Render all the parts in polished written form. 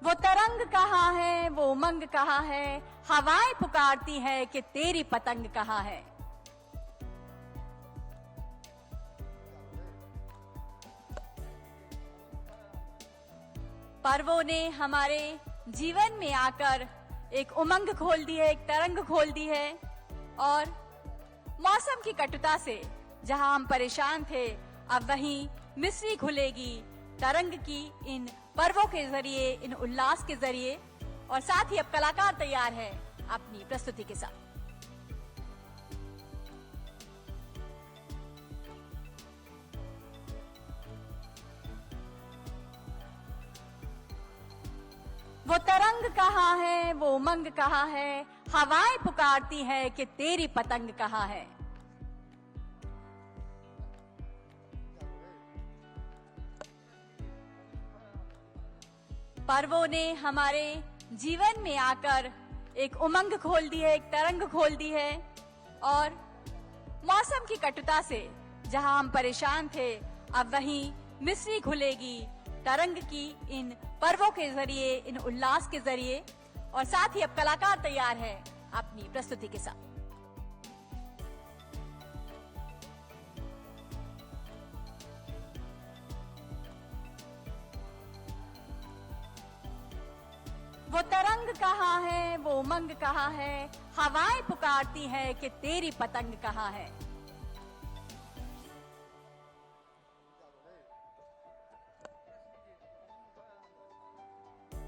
वो तरंग कहाँ है, वो उमंग कहाँ है, हवाएं पुकारती है कि तेरी पतंग कहाँ है। पर्वों ने हमारे जीवन में आकर एक उमंग खोल दी है, एक तरंग खोल दी है। और मौसम की कटुता से जहां हम परेशान थे, अब वहीं मिस्री खुलेगी तरंग की इन पर्वों के जरिए, इन उल्लास के जरिए। और साथ ही अब कलाकार तैयार है अपनी प्रस्तुति के साथ। वो तरंग कहाँ है, वो उमंग कहाँ है, हवाएं पुकारती है कि तेरी पतंग कहाँ है। पर्वों ने हमारे जीवन में आकर एक उमंग खोल दी है, एक तरंग खोल दी है। और मौसम की कटुता से जहां हम परेशान थे, अब वहीं मिस्री खुलेगी तरंग की इन पर्वों के जरिए, इन उल्लास के जरिए। और साथ ही अब कलाकार तैयार है अपनी प्रस्तुति के साथ। वो तरंग कहाँ है, वो उमंग कहाँ है, हवाएं पुकारती है कि तेरी पतंग कहाँ है।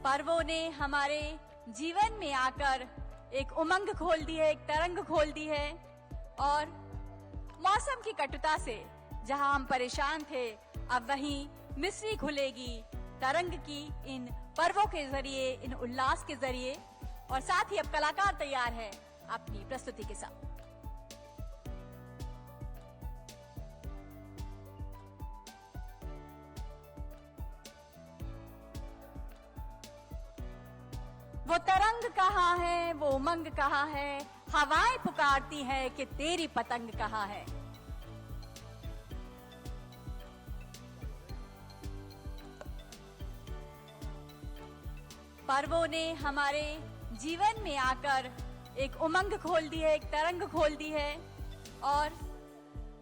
पर्वों ने हमारे जीवन में आकर एक उमंग खोल दी है, एक तरंग खोल दी है। और मौसम की कटुता से जहां हम परेशान थे, अब वहीं मिस्री खुलेगी तरंग की इन पर्वों के जरिए, इन उल्लास के जरिए। और साथ ही अब कलाकार तैयार है अपनी प्रस्तुति के साथ। वो तरंग कहाँ है, वो उमंग कहाँ है, हवाएं पुकारती है कि तेरी पतंग कहाँ है। पर्वों ने हमारे जीवन में आकर एक उमंग खोल दी है, एक तरंग खोल दी है। और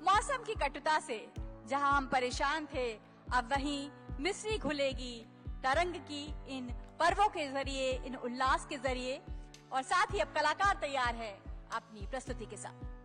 मौसम की कटुता से जहां हम परेशान थे, अब वहीं मिस्री खुलेगी तरंग की इन पर्वों के जरिए, इन उल्लास के जरिए। और साथ ही अब कलाकार तैयार है अपनी प्रस्तुति के साथ।